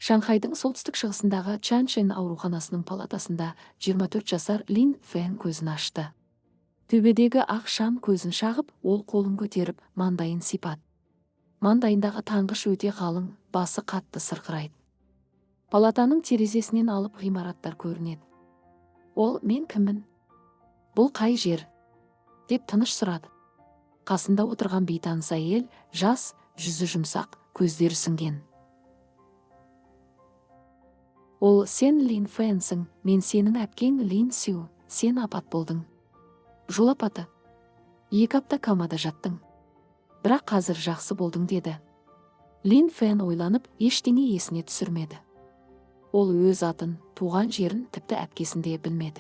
Шанхайдың солтүстік шығысындағы Чаншэн ауруханасының палатасында 24 жасар Лин Фэн көзін ашты. Төбедегі ақ шам көзін шағып, ол қолын көтеріп, маңдайын сипады. Маңдайындағы таңғыш өте қалың, басы қатты сырқырайды. Палатаның терезесінен алып ғимараттар көрінеді. Ол: «Мен кіммін? Бұл қай жер?» деп тыныш сұрады. Қасында отырған бейтаныс әйел, жас, жүзі жұмсақ, көздері сіңген. «Ол сен Лин Фэнсің, мен сенің әпкең Лин Сю, сен апат болдың. Жол апаты. 2 апта комада жаттың. Бірақ қазір жақсы болдың» деді. Лин Фэн ойланып, ештеңе есіне түсірмеді. Ол өз атын, туған жерін, тіпті әпкесін де білмеді.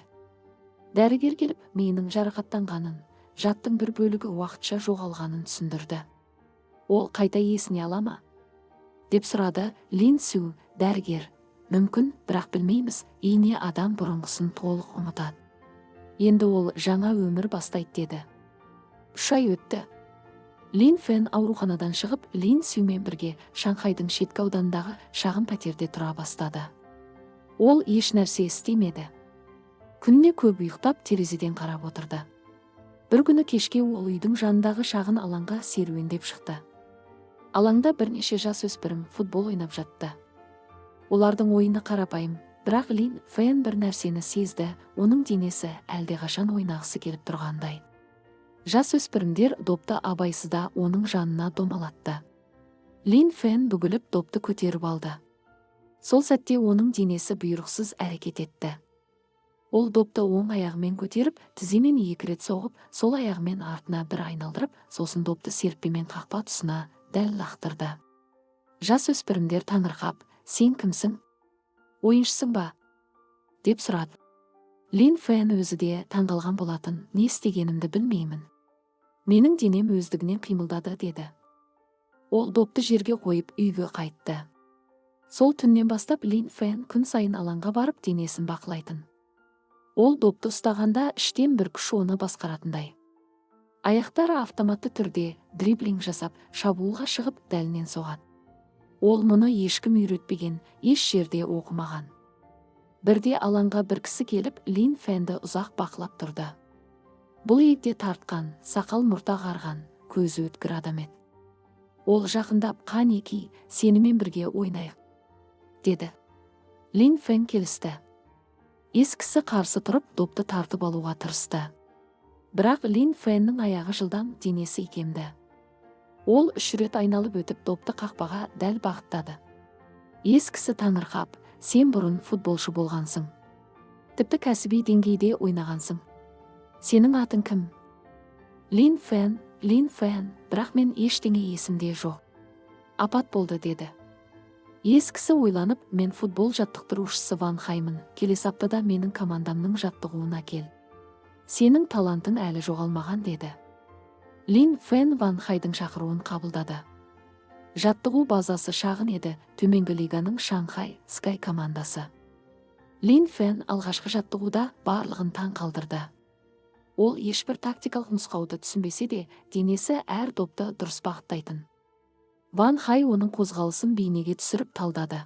Дәрігер келіп, миының жарақаттанғанын, жаттың бір бөлігі уақытша жоғалғанын түсіндірді. «Ол қайта есіне ала ма?» деп сұрады Лин Сю. Дәрігер: «Мүмкін, бірақ білмейміз, ине адам бұрынғысын толық ұмытады. Енді ол жаңа өмір бастайды» деді. 3 ай өтті. Лин Фэн ауруханадан шығып, Лин Сюмен бірге Шанхайдың шеткі ауданындағы шағын пәтерде тұра бастады. Ол еш нәрсе істемеді. Күніне көп ұйықтап, терезеден қарап отырды. Бір күні кешке ол үйдің жанындағы шағын алаңға серуендеп шықты. Алаңда бірнеше жасөспірім футбол ойнап жатты. Олардың ойыны қарапайым, бірақ Лин Фэн бір нәрсені сезді, оның денесі әлдеқашан ойнағысы келіп тұрғандай. Жасөспірімдер допты абайсызда оның жанына домалатты. Лин Фэн бүгіліп допты көтеріп алды. Сол сәтте оның денесі бұйрықсыз әрекет етті. Ол допты оң аяғымен көтеріп, тіземен 2 рет соғып, сол аяғымен артына бір айналдырып, сосын допты серіппемен қақпа тұсына дәл лақтырды. Жасөспірімдер таңырқап: «Сен кімсің? Ойыншысың ба?» деп сұрады. Лин Фэн өзі де таңғалған болатын. «Не істегенімді білмеймін. Менің денем өздігінен қимылдады» деді. Ол допты жерге қойып үйге қайтты. Сол түннен бастап Лин Фэн күн сайын алаңға барып денесін бақылайтын. Ол допты ұстағанда іштен бір күш оны басқаратындай. Аяқтары автоматты түрде дриблинг жасап, шабуылға шығып дәлінен соғады. Ол мұны ешкім үйретпеген, еш жерде оқымаған. Бірде алаңға бір кісі келіп, Лин Фэнді ұзақ бақылап тұрды. Бұл егде тартқан, сақал мұрты ағарған, көзі өткір адам еді. Ол жақындап: «Қанеки, сенімен бірге ойнайық» деді. Лин Фэн келісті. Ескісі қарсы тұрып, допты тартып алуға тырысты. Бірақ Лин Фэннің аяғы жылдам, денесі икемді. Ол 3 рет айналып өтіп, допты қақпаға дәл бағыттады. Ескісі таңырқап: «Сен бұрын футболшы болғансың. Тіпті кәсіби деңгейде ойнағансың. Сенің атың кім?» «Лин Фэн, бірақ мен ештеңе есімде жоқ. Апат болды» деді. Ескісі ойланып: «Мен футбол жаттықтырушысы Ван Хаймын. Келесі аптада менің командамның жаттығуына кел. Сенің талантың әлі жоғалмаған» деді. Лин Фэн Ван Хайдың шақыруын қабылдады. Жаттығу базасы шағын еді, төменгі лиганың Шанхай Скай командасы. Лин Фэн алғашқы жаттығуда барлығын таң қалдырды. Ол ешбір тактикалық нұсқауды түсінбесе де, денесі әр допты дұрыс бағыттайтын. Ван Хай оның қозғалысын бейнеге түсіріп талдады.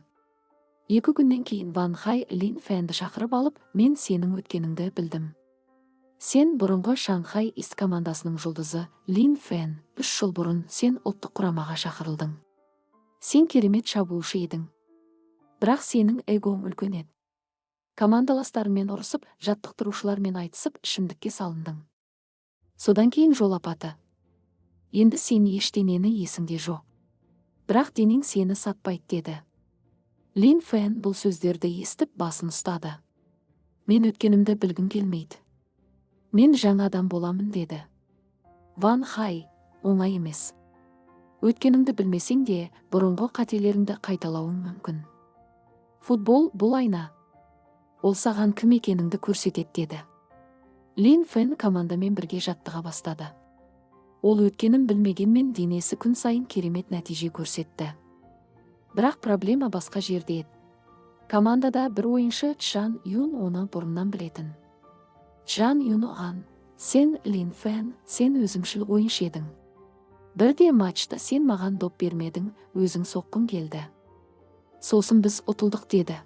2 күннен кейін Ван Хай Лин Фэнді шақырып алып: «Мен сенің өткеніңді білдім. Сен бұрынғы Шанхай Ист командасының жұлдызы Лин Фэн. 3 жыл бұрын сен ұлттық құрамаға шақырылдың. Сен керемет шабуылшы едің. Бірақ сенің эгоң үлкен еді. Командаластарымен ұрысып, жаттықтырушылармен айтысып, ішімдікке салындың. Содан кейін жол апаты. Енді сен ештеңені есіңде жоқ. Бірақ денең сені сатпайды» деді. Лин Фэн бұл сөздерді естіп басын ұстады. «Мен өткенімді білгім келмейді. Мен жаңа адам боламын» деді. Ван Хай: «Оңай емес. Өткеніңді білмесең де, бұрынғы қателеріңді қайталауың мүмкін. Футбол бұл айна. Ол саған кім екеніңді көрсетеді» деді. Лин Фэн командамен бірге жаттыға бастады. Ол өткенін білмегенмен денесі күн сайын керемет нәтиже көрсетті. Бірақ проблема басқа жерде еді. Командада бір ойыншы Чжан Юн оны бұрыннан білетін. Чжан Юн оған: «Сен, Лин Фэн, сен өзіңшіл ойыншы едің. Бірде матчта сен маған доп бермедің, өзің соққың келді. Сосын біз ұтылдық деді.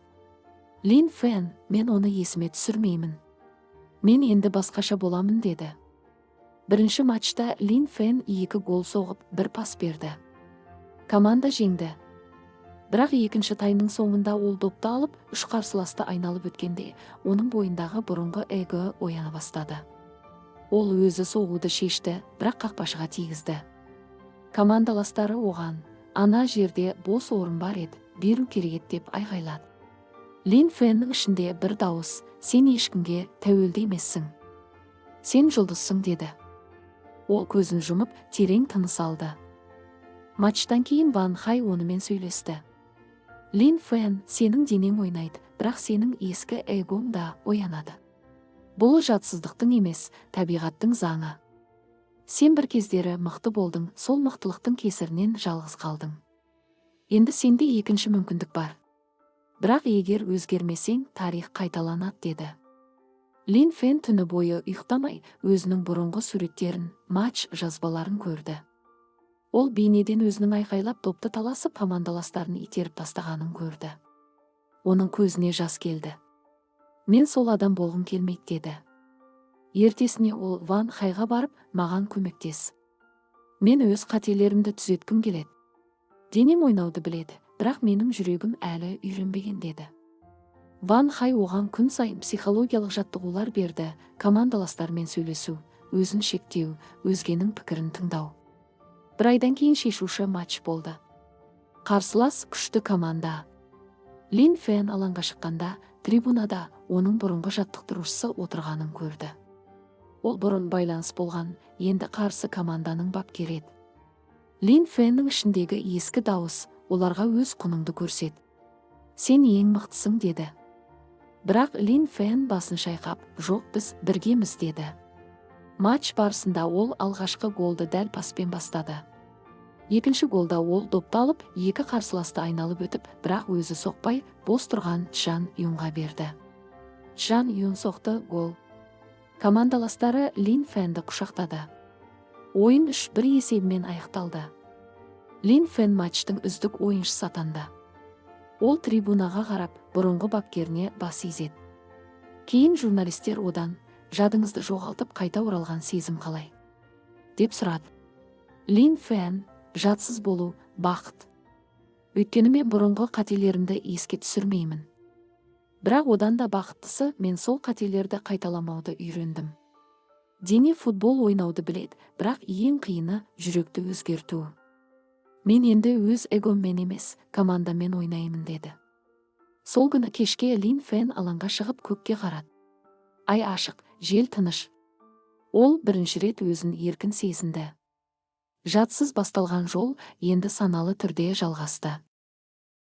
Лин Фэн, мен оны есіме түсірмеймін. Мен енді басқаша боламын деді. Бірінші матчта Лин Фэн 2 гол соғып, 1 пас берді. Команда жеңді. Бірақ екінші тайның соңында ол допты алып, 3 қарсыласты айналып өткенде, оның бойындағы бұрынғы эго ояна бастады. Ол өзі соғуды шешті, бірақ қақпашыға тигізді. Командаластары оған, ана жерде бос орын бар еді, беру керек деп айғайлады. Лин Фэннің ішінде бір дауыс, сен ешкімге тәуелді емессің. Сен жұлдызсың деді. Ол көзін жұмып, терең тыныс алды. Матчтан кейін Ван Хай онымен сөйлесті. Лин Фэн, сенің денең ойнайды, бірақ сенің ескі эгоң да оянады. Бұл жатсыздықтың емес, табиғаттың заңы. Сен бір кездері мықты болдың, сол мықтылықтың кесірінен жалғыз қалдың. Енді сенде екінші мүмкіндік бар. Бірақ егер өзгермесең, тарих қайталанады деді. Лин Фэн түні бойы ұйықтамай, өзінің бұрынғы суреттерін, матч жазбаларын көрді. Ол бейнеден өзінің айқайлап допты таласып, командаластарын итеріп тастағанын көрді. Оның көзіне жас келді. Мен сол адам болғым келмейді деді. Ертесіне ол Ван Хайға барып, маған көмектес. Мен өз қателерімді түзеткім келеді. Денем ойнауды біледі, бірақ менің жүрегім әлі үйренбеген деді. Ван Хай оған күн сайын психологиялық жаттығулар берді, командаластармен сөйлесу, өзін шектеу, өзгенің пікірін тыңдау. Бір айдан кейін шешуші матч болды. Қарсылас күшті команда. Лин Фэн алаңға шыққанда, трибунада оның бұрынғы жаттықтырушысы отырғанын көрді. Ол бұрын байланыс болған, енді қарсы команданың бапкері еді. Лин Фэннің ішіндегі ескі дауыс, оларға өз құныңды көрсет. Сен ең мықтысың деді. Бірақ Лин Фэн басын шайқап, жоқ, біз біргеміз деді. Матч барысында ол алғашқы голды дәл паспен бастады. Екінші голда ол допты алып, 2 қарсыласты айналып өтіп, бірақ өзі соқпай, бос тұрған Чжан Юнға берді. Чжан Юн соқты, гол. Командаластары Лин Фэнді құшақтады. Ойын 3-1 есебімен аяқталды. Лин Фэн матчтың үздік ойыншысы атанды. Ол трибунаға қарап, бұрынғы бапкеріне бас изеді. Кейін журналистер одан, жадыңызды жоғалтып қайта оралған сезім қалай? Деп сұрады. Лин Фэн, жатсыз болу, бақыт. Өйткені мен бұрынғы қателерімді еске түсірмеймін. Бірақ одан да бақыттысы, мен сол қателерді қайталамауды үйрендім. Дене футбол ойнауды біледі, бірақ ең қиыны жүректі өзгерту. Мен енді өз эгоммен емес, командамен ойнаймын деді. Сол күні кешке Лин Фэн алаңға шығып көкке қарады. Ай ашық, жел тыныш. Ол бірінші рет өзін еркін сезінді. Жатсыз басталған жол енді саналы түрде жалғасты.